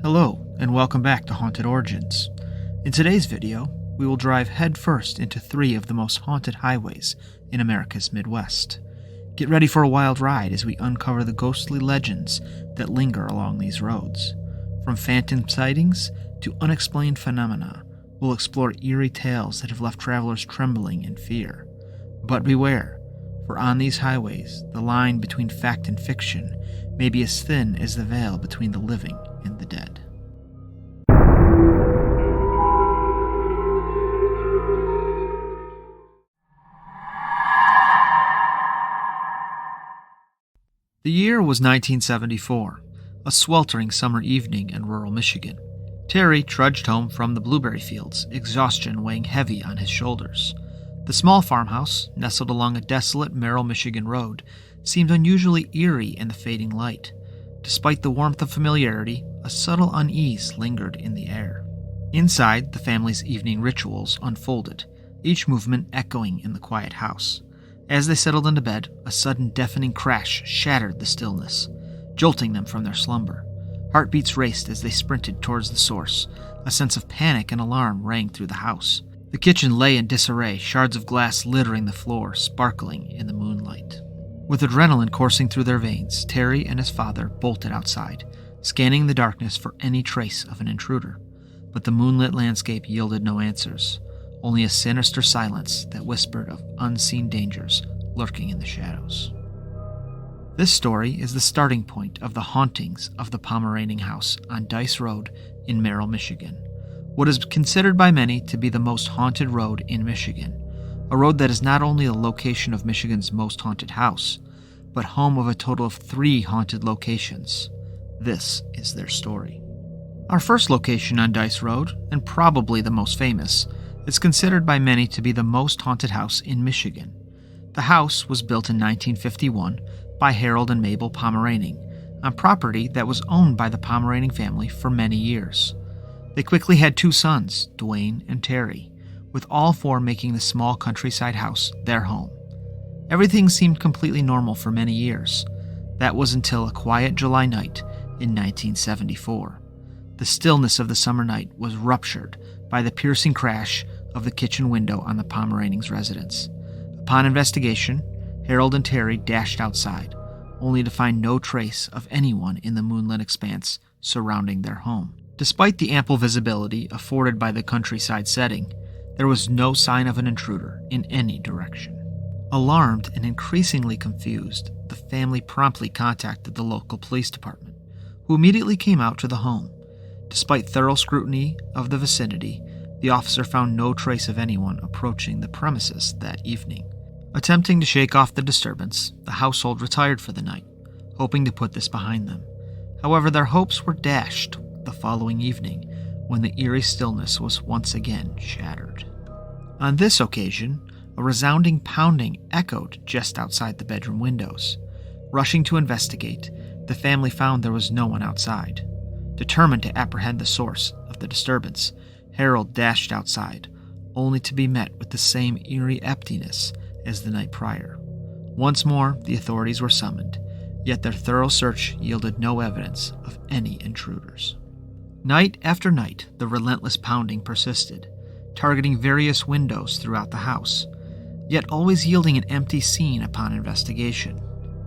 Hello, and welcome back to Haunted Origins. In today's video, we will drive headfirst into three of the most haunted highways in America's Midwest. Get ready for a wild ride as we uncover the ghostly legends that linger along these roads. From phantom sightings to unexplained phenomena, we'll explore eerie tales that have left travelers trembling in fear. But beware, for on these highways, the line between fact and fiction may be as thin as the veil between the living and the dead. The year was 1974, a sweltering summer evening in rural Michigan. Terry trudged home from the blueberry fields, exhaustion weighing heavy on his shoulders. The small farmhouse, nestled along a desolate Merrill, Michigan road, seemed unusually eerie in the fading light. Despite the warmth of familiarity, a subtle unease lingered in the air. Inside, the family's evening rituals unfolded, each movement echoing in the quiet house. As they settled into bed, a sudden deafening crash shattered the stillness, jolting them from their slumber. Heartbeats raced as they sprinted towards the source. A sense of panic and alarm rang through the house. The kitchen lay in disarray, shards of glass littering the floor, sparkling in the moonlight. With adrenaline coursing through their veins, Terry and his father bolted outside, scanning the darkness for any trace of an intruder. But the moonlit landscape yielded no answers, only a sinister silence that whispered of unseen dangers lurking in the shadows. This story is the starting point of the hauntings of the Pomeraning house on Dice Road in Merrill, Michigan, what is considered by many to be the most haunted road in Michigan, a road that is not only the location of Michigan's most haunted house, but home of a total of 3 haunted locations. This is their story. Our first location on Dice Road, and probably the most famous, is considered by many to be the most haunted house in Michigan. The house was built in 1951 by Harold and Mabel Pomeraning, on property that was owned by the Pomeraning family for many years. They quickly had 2 sons, Dwayne and Terry, with all 4 making the small countryside house their home. Everything seemed completely normal for many years. That was until a quiet July night in 1974. The stillness of the summer night was ruptured by the piercing crash of the kitchen window on the Pomeraning's residence. Upon investigation, Harold and Terry dashed outside, only to find no trace of anyone in the moonlit expanse surrounding their home. Despite the ample visibility afforded by the countryside setting, there was no sign of an intruder in any direction. Alarmed and increasingly confused, the family promptly contacted the local police department, who immediately came out to the home. Despite thorough scrutiny of the vicinity, the officer found no trace of anyone approaching the premises that evening. Attempting to shake off the disturbance, the household retired for the night, hoping to put this behind them. However, their hopes were dashed the following evening when the eerie stillness was once again shattered. On this occasion, a resounding pounding echoed just outside the bedroom windows. Rushing to investigate, the family found there was no one outside. Determined to apprehend the source of the disturbance, Harold dashed outside, only to be met with the same eerie emptiness as the night prior. Once more, the authorities were summoned, yet their thorough search yielded no evidence of any intruders. Night after night, the relentless pounding persisted, targeting various windows throughout the house, yet always yielding an empty scene upon investigation.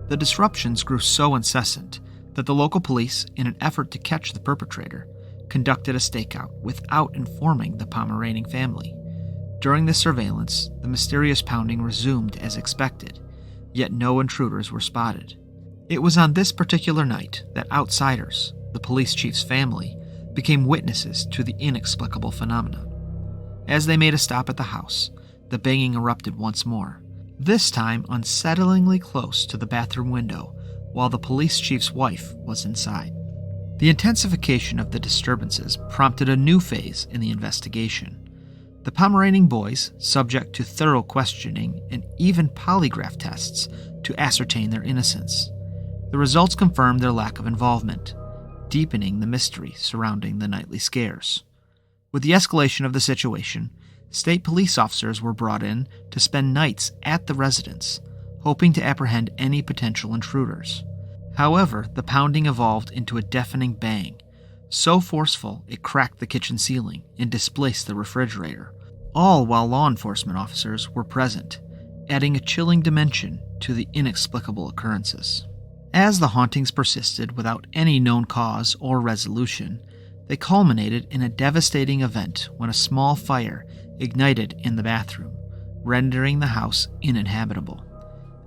The disruptions grew so incessant that the local police, in an effort to catch the perpetrator, conducted a stakeout without informing the Pomeraning family. During this surveillance, the mysterious pounding resumed as expected, yet no intruders were spotted. It was on this particular night that outsiders, the police chief's family, became witnesses to the inexplicable phenomenon. As they made a stop at the house, the banging erupted once more, this time unsettlingly close to the bathroom window, while the police chief's wife was inside. The intensification of the disturbances prompted a new phase in the investigation. The Pomeraning boys, subject to thorough questioning and even polygraph tests to ascertain their innocence. The results confirmed their lack of involvement, deepening the mystery surrounding the nightly scares. With the escalation of the situation, state police officers were brought in to spend nights at the residence, hoping to apprehend any potential intruders. However, the pounding evolved into a deafening bang, So forceful it cracked the kitchen ceiling and displaced the refrigerator, all while law enforcement officers were present, adding a chilling dimension to the inexplicable occurrences. As the hauntings persisted without any known cause or resolution, they culminated in a devastating event when a small fire ignited in the bathroom, rendering the house uninhabitable.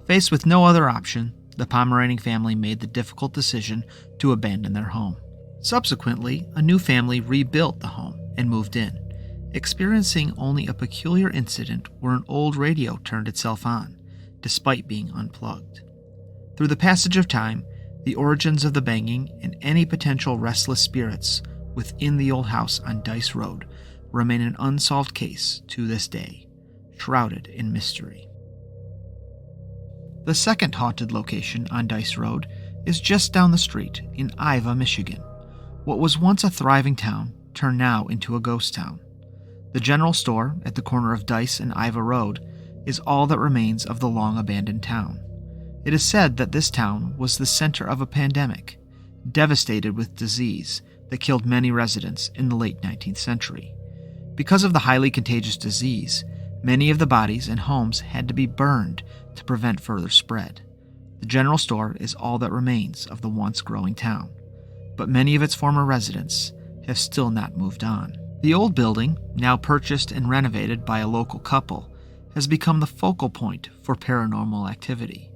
Faced with no other option, the Pomeraning family made the difficult decision to abandon their home. Subsequently, a new family rebuilt the home and moved in, experiencing only a peculiar incident where an old radio turned itself on, despite being unplugged. Through the passage of time, the origins of the banging and any potential restless spirits within the old house on Dice Road remain an unsolved case to this day, shrouded in mystery. The second haunted location on Dice Road is just down the street in Iva, Michigan. What was once a thriving town turned now into a ghost town. The general store at the corner of Dice and Iva Road is all that remains of the long-abandoned town. It is said that this town was the center of a pandemic, devastated with disease that killed many residents in the late 19th century. Because of the highly contagious disease, many of the bodies and homes had to be burned to prevent further spread. The general store is all that remains of the once growing town, but many of its former residents have still not moved on. The old building, now purchased and renovated by a local couple, has become the focal point for paranormal activity,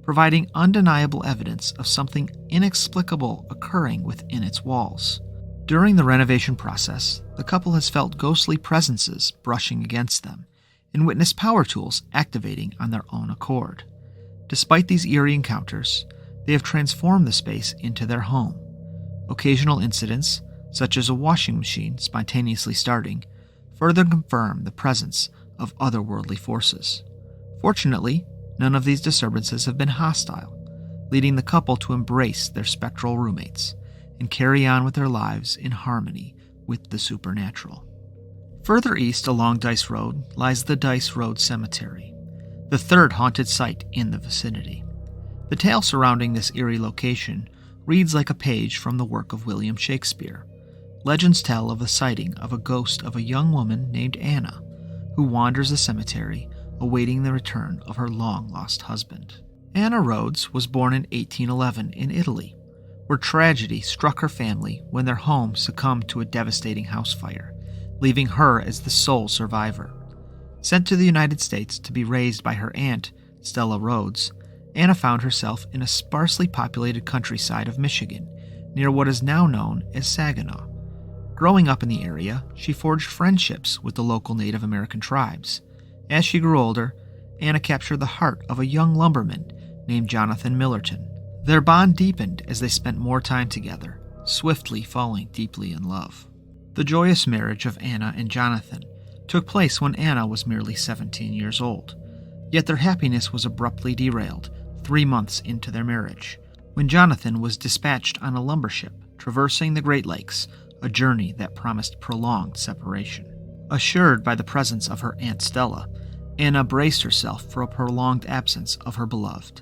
providing undeniable evidence of something inexplicable occurring within its walls. During the renovation process, the couple has felt ghostly presences brushing against them and witnessed power tools activating on their own accord. Despite these eerie encounters, they have transformed the space into their home. Occasional incidents, such as a washing machine spontaneously starting, further confirm the presence of otherworldly forces. Fortunately, none of these disturbances have been hostile, leading the couple to embrace their spectral roommates and carry on with their lives in harmony with the supernatural. Further east along Dice Road lies the Dice Road Cemetery, the third haunted site in the vicinity. The tale surrounding this eerie location reads like a page from the work of William Shakespeare. Legends tell of the sighting of a ghost of a young woman named Anna, who wanders the cemetery awaiting the return of her long-lost husband. Anna Rhodes was born in 1811 in Italy, where tragedy struck her family when their home succumbed to a devastating house fire, leaving her as the sole survivor. Sent to the United States to be raised by her aunt, Stella Rhodes, Anna found herself in a sparsely populated countryside of Michigan, near what is now known as Saginaw. Growing up in the area, she forged friendships with the local Native American tribes. As she grew older, Anna captured the heart of a young lumberman named Jonathan Millerton. Their bond deepened as they spent more time together, swiftly falling deeply in love. The joyous marriage of Anna and Jonathan took place when Anna was merely 17 years old. Yet their happiness was abruptly derailed 3 months into their marriage, when Jonathan was dispatched on a lumber ship traversing the Great Lakes, a journey that promised prolonged separation. Assured by the presence of her Aunt Stella, Anna braced herself for a prolonged absence of her beloved.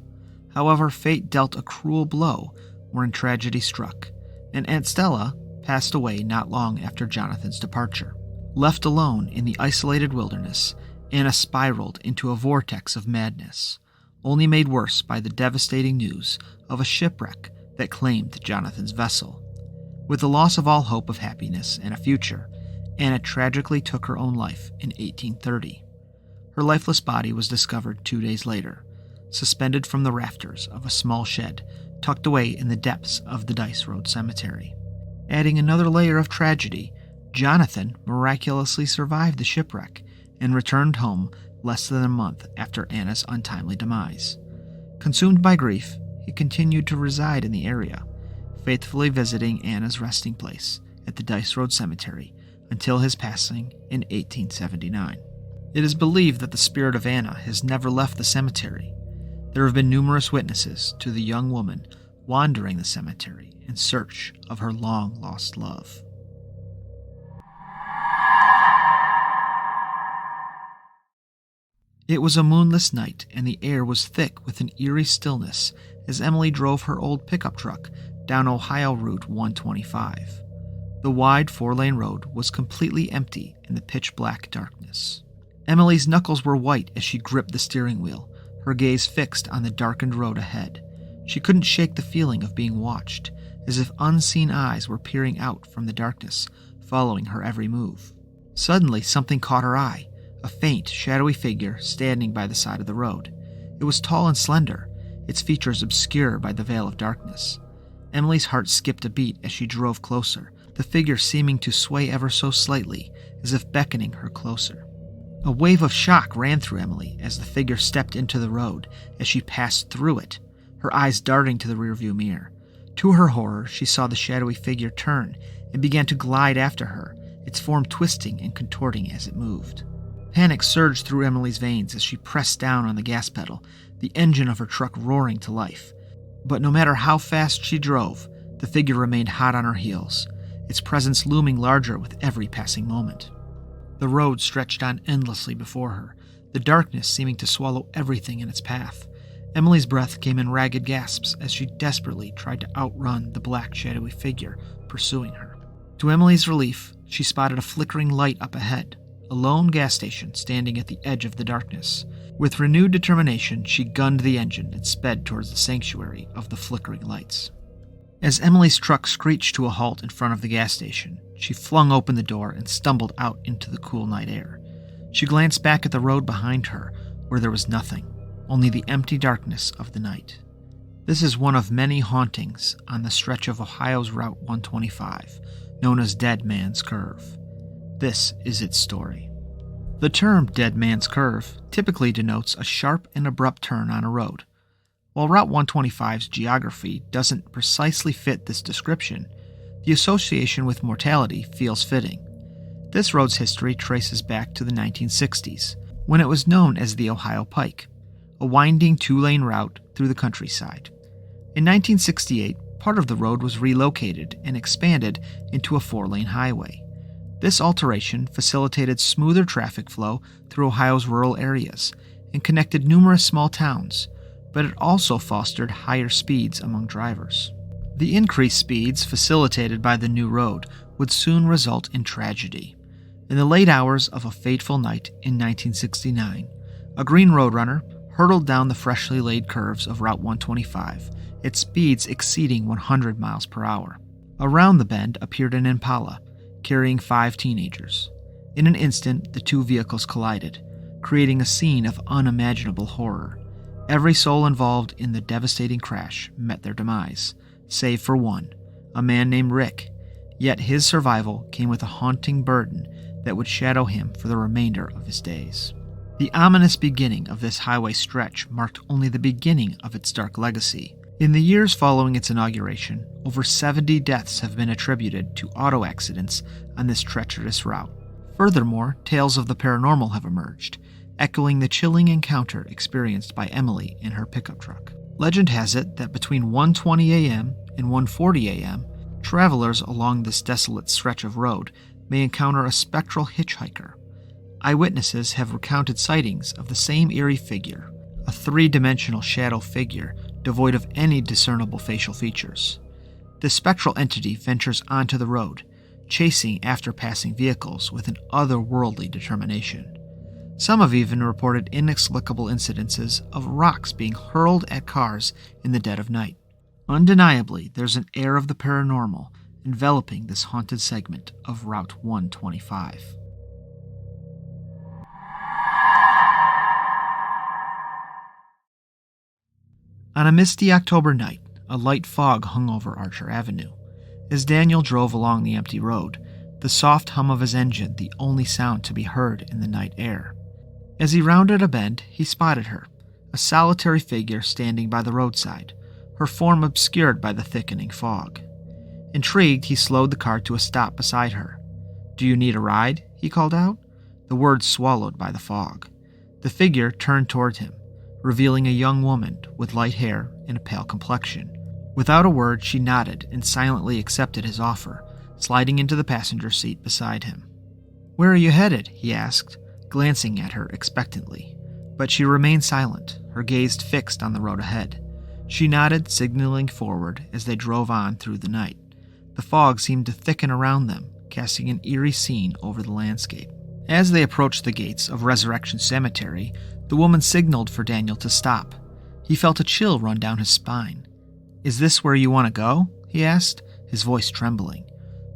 However, fate dealt a cruel blow when tragedy struck, and Aunt Stella passed away not long after Jonathan's departure. Left alone in the isolated wilderness, Anna spiraled into a vortex of madness, only made worse by the devastating news of a shipwreck that claimed Jonathan's vessel. With the loss of all hope of happiness and a future, Anna tragically took her own life in 1830. Her lifeless body was discovered 2 days later, suspended from the rafters of a small shed tucked away in the depths of the Dice Road Cemetery. Adding another layer of tragedy, Jonathan miraculously survived the shipwreck and returned home less than a month after Anna's untimely demise. Consumed by grief, he continued to reside in the area, faithfully visiting Anna's resting place at the Dice Road Cemetery until his passing in 1879. It is believed that the spirit of Anna has never left the cemetery. There have been numerous witnesses to the young woman wandering the cemetery in search of her long-lost love. It was a moonless night, and the air was thick with an eerie stillness as Emily drove her old pickup truck down Ohio Route 125. The wide 4-lane road was completely empty in the pitch-black darkness. Emily's knuckles were white as she gripped the steering wheel, her gaze fixed on the darkened road ahead. She couldn't shake the feeling of being watched, as if unseen eyes were peering out from the darkness, following her every move. Suddenly, something caught her eye, a faint, shadowy figure standing by the side of the road. It was tall and slender, its features obscured by the veil of darkness. Emily's heart skipped a beat as she drove closer, the figure seeming to sway ever so slightly, as if beckoning her closer. A wave of shock ran through Emily as the figure stepped into the road as she passed through it, her eyes darting to the rearview mirror. To her horror, she saw the shadowy figure turn and began to glide after her, its form twisting and contorting as it moved. Panic surged through Emily's veins as she pressed down on the gas pedal, the engine of her truck roaring to life. But no matter how fast she drove, the figure remained hot on her heels, its presence looming larger with every passing moment. The road stretched on endlessly before her, the darkness seeming to swallow everything in its path. Emily's breath came in ragged gasps as she desperately tried to outrun the black, shadowy figure pursuing her. To Emily's relief, she spotted a flickering light up ahead, a lone gas station standing at the edge of the darkness. With renewed determination, she gunned the engine and sped towards the sanctuary of the flickering lights. As Emily's truck screeched to a halt in front of the gas station, she flung open the door and stumbled out into the cool night air. She glanced back at the road behind her, where there was nothing, only the empty darkness of the night. This is one of many hauntings on the stretch of Ohio's Route 125, known as Dead Man's Curve. This is its story. The term Dead Man's Curve typically denotes a sharp and abrupt turn on a road. While Route 125's geography doesn't precisely fit this description, the association with mortality feels fitting. This road's history traces back to the 1960s, when it was known as the Ohio Pike, a winding 2-lane route through the countryside. In 1968, part of the road was relocated and expanded into a 4-lane highway. This alteration facilitated smoother traffic flow through Ohio's rural areas and connected numerous small towns, but it also fostered higher speeds among drivers. The increased speeds facilitated by the new road would soon result in tragedy. In the late hours of a fateful night in 1969, a green roadrunner hurtled down the freshly laid curves of Route 125, its speeds exceeding 100 miles per hour. Around the bend appeared an Impala, carrying 5 teenagers. In an instant, the two vehicles collided, creating a scene of unimaginable horror. Every soul involved in the devastating crash met their demise, save for one, a man named Rick, yet his survival came with a haunting burden that would shadow him for the remainder of his days. The ominous beginning of this highway stretch marked only the beginning of its dark legacy. In the years following its inauguration, over 70 deaths have been attributed to auto accidents on this treacherous route. Furthermore, tales of the paranormal have emerged, echoing the chilling encounter experienced by Emily in her pickup truck. Legend has it that between 1:20 a.m. and 1:40 a.m., travelers along this desolate stretch of road may encounter a spectral hitchhiker. Eyewitnesses have recounted sightings of the same eerie figure, a 3-dimensional shadow figure devoid of any discernible facial features. This spectral entity ventures onto the road, chasing after passing vehicles with an otherworldly determination. Some have even reported inexplicable incidences of rocks being hurled at cars in the dead of night. Undeniably, there's an air of the paranormal enveloping this haunted segment of Route 125. On a misty October night, a light fog hung over Archer Avenue. As Daniel drove along the empty road, the soft hum of his engine the only sound to be heard in the night air. As he rounded a bend, he spotted her, a solitary figure standing by the roadside, her form obscured by the thickening fog. Intrigued, he slowed the car to a stop beside her. "Do you need a ride?" he called out, the words swallowed by the fog. The figure turned toward him, revealing a young woman with light hair and a pale complexion. Without a word, she nodded and silently accepted his offer, sliding into the passenger seat beside him. "Where are you headed?" he asked, glancing at her expectantly. But she remained silent, her gaze fixed on the road ahead. She nodded, signaling forward as they drove on through the night. The fog seemed to thicken around them, casting an eerie scene over the landscape. As they approached the gates of Resurrection Cemetery, the woman signaled for Daniel to stop. He felt a chill run down his spine. "Is this where you want to go?" he asked, his voice trembling.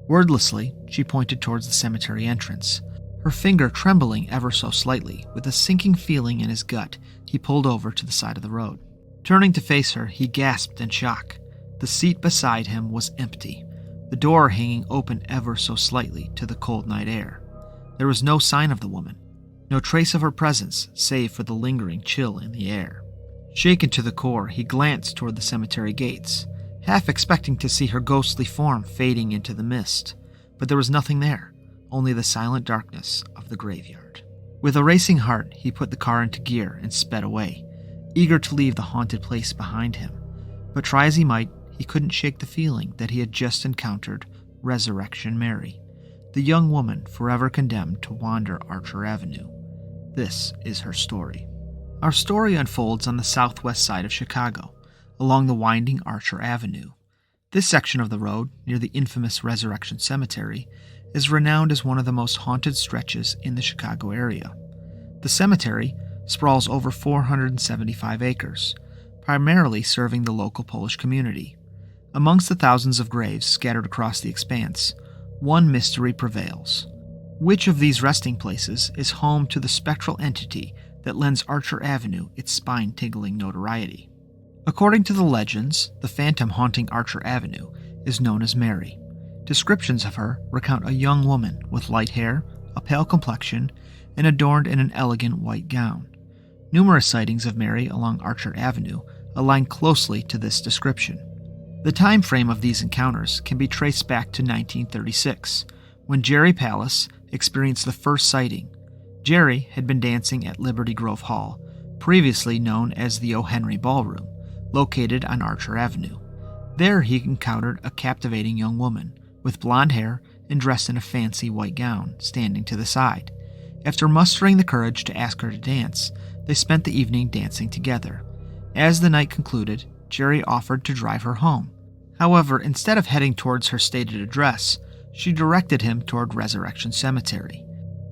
Wordlessly, she pointed towards the cemetery entrance. Her finger trembling ever so slightly, with a sinking feeling in his gut, he pulled over to the side of the road. Turning to face her, he gasped in shock. The seat beside him was empty, the door hanging open ever so slightly to the cold night air. There was no sign of the woman, no trace of her presence save for the lingering chill in the air. Shaken to the core, he glanced toward the cemetery gates, half expecting to see her ghostly form fading into the mist, but there was nothing there, only the silent darkness of the graveyard. With a racing heart, he put the car into gear and sped away, eager to leave the haunted place behind him. But try as he might, he couldn't shake the feeling that he had just encountered Resurrection Mary, the young woman forever condemned to wander Archer Avenue. This is her story. Our story unfolds on the southwest side of Chicago, along the winding Archer Avenue. This section of the road, near the infamous Resurrection Cemetery, is renowned as one of the most haunted stretches in the Chicago area. The cemetery sprawls over 475 acres, primarily serving the local Polish community. Amongst the thousands of graves scattered across the expanse, one mystery prevails. Which of these resting places is home to the spectral entity that lends Archer Avenue its spine-tingling notoriety? According to the legends, the phantom haunting Archer Avenue is known as Mary. Descriptions of her recount a young woman with light hair, a pale complexion, and adorned in an elegant white gown. Numerous sightings of Mary along Archer Avenue align closely to this description. The time frame of these encounters can be traced back to 1936, when Jerry Pallas experienced the first sighting. Jerry had been dancing at Liberty Grove Hall, previously known as the O. Henry Ballroom, located on Archer Avenue. There he encountered a captivating young woman, with blonde hair and dressed in a fancy white gown, standing to the side. After mustering the courage to ask her to dance, they spent the evening dancing together. As the night concluded, Jerry offered to drive her home. However, instead of heading towards her stated address, she directed him toward Resurrection Cemetery.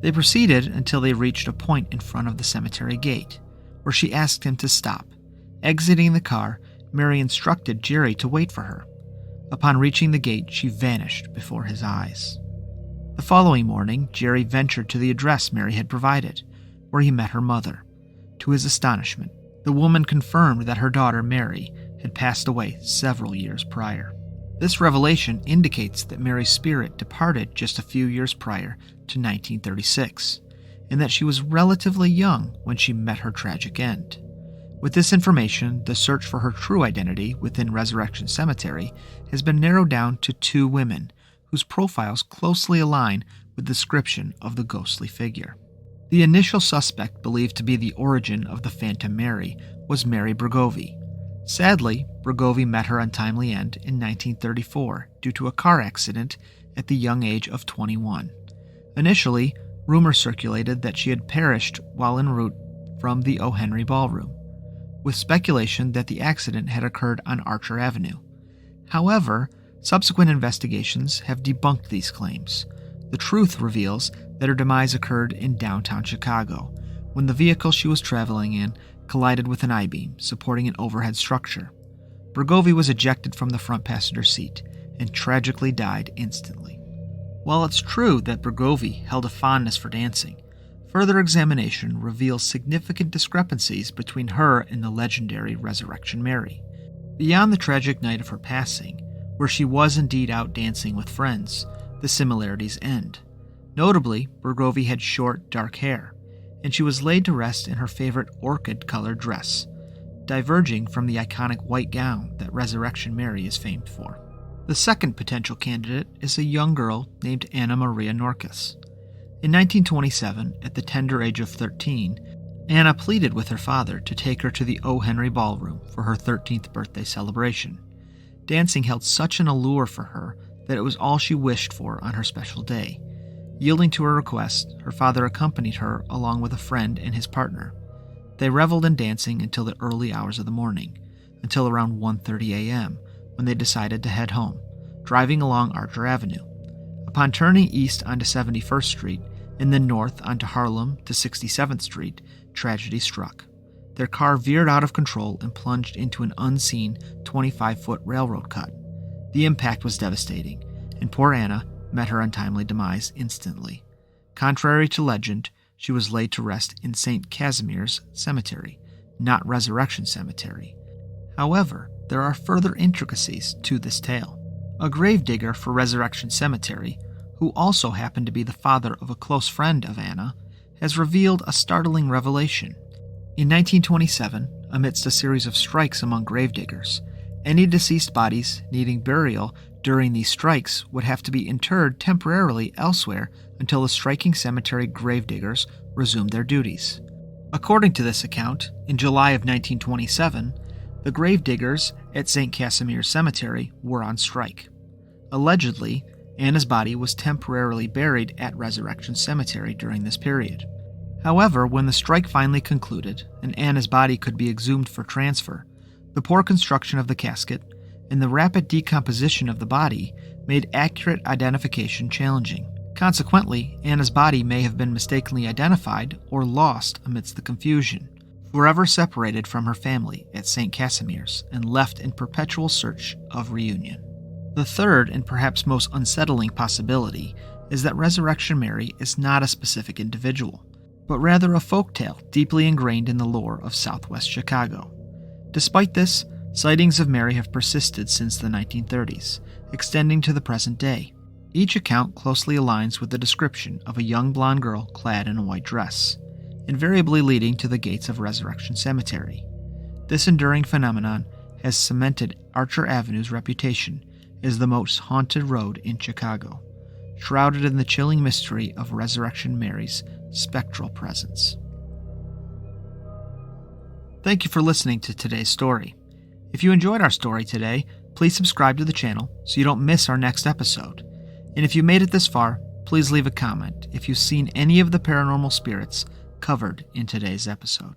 They proceeded until they reached a point in front of the cemetery gate, where she asked him to stop. Exiting the car, Mary instructed Jerry to wait for her. Upon reaching the gate, she vanished before his eyes. The following morning, Jerry ventured to the address Mary had provided, where he met her mother. To his astonishment, the woman confirmed that her daughter, Mary, had passed away several years prior. This revelation indicates that Mary's spirit departed just a few years prior to 1936, and that she was relatively young when she met her tragic end. With this information, the search for her true identity within Resurrection Cemetery has been narrowed down to two women, whose profiles closely align with the description of the ghostly figure. The initial suspect believed to be the origin of the Phantom Mary was Mary Bregovi. Sadly, Bregovi met her untimely end in 1934 due to a car accident at the young age of 21. Initially, rumors circulated that she had perished while en route from the O. Henry Ballroom, with speculation that the accident had occurred on Archer Avenue. However, subsequent investigations have debunked these claims. The truth reveals that her demise occurred in downtown Chicago, when the vehicle she was traveling in collided with an I-beam supporting an overhead structure. Bregovi was ejected from the front passenger seat and tragically died instantly. While it's true that Bregovi held a fondness for dancing, further examination reveals significant discrepancies between her and the legendary Resurrection Mary. Beyond the tragic night of her passing, where she was indeed out dancing with friends, the similarities end. Notably, Bregovi had short, dark hair, and she was laid to rest in her favorite orchid-colored dress, diverging from the iconic white gown that Resurrection Mary is famed for. The second potential candidate is a young girl named Anna Maria Norkus. In 1927, at the tender age of 13, Anna pleaded with her father to take her to the O. Henry Ballroom for her 13th birthday celebration. Dancing held such an allure for her that it was all she wished for on her special day. Yielding to her request, her father accompanied her along with a friend and his partner. They reveled in dancing until the early hours of the morning, until around 1:30 a.m., when they decided to head home, driving along Archer Avenue. Upon turning east onto 71st Street and then north onto Harlem to 67th Street, tragedy struck. Their car veered out of control and plunged into an unseen 25-foot railroad cut. The impact was devastating, and poor Anna met her untimely demise instantly. Contrary to legend, she was laid to rest in St. Casimir's Cemetery, not Resurrection Cemetery. However, there are further intricacies to this tale. A gravedigger for Resurrection Cemetery, who also happened to be the father of a close friend of Anna, has revealed a startling revelation. In 1927, amidst a series of strikes among gravediggers, any deceased bodies needing burial during these strikes would have to be interred temporarily elsewhere until the striking cemetery gravediggers resumed their duties. According to this account, in July of 1927, the gravediggers at St. Casimir's Cemetery were on strike. Allegedly, Anna's body was temporarily buried at Resurrection Cemetery during this period. However, when the strike finally concluded and Anna's body could be exhumed for transfer, the poor construction of the casket and the rapid decomposition of the body made accurate identification challenging. Consequently, Anna's body may have been mistakenly identified or lost amidst the confusion, forever separated from her family at St. Casimir's and left in perpetual search of reunion. The third and perhaps most unsettling possibility is that Resurrection Mary is not a specific individual, but rather a folktale deeply ingrained in the lore of Southwest Chicago. Despite this, sightings of Mary have persisted since the 1930s, extending to the present day. Each account closely aligns with the description of a young blonde girl clad in a white dress, invariably leading to the gates of Resurrection Cemetery. This enduring phenomenon has cemented Archer Avenue's reputation as the most haunted road in Chicago, shrouded in the chilling mystery of Resurrection Mary's spectral presence. Thank you for listening to today's story. If you enjoyed our story today, please subscribe to the channel so you don't miss our next episode. And if you made it this far, please leave a comment if you've seen any of the paranormal spirits covered in today's episode.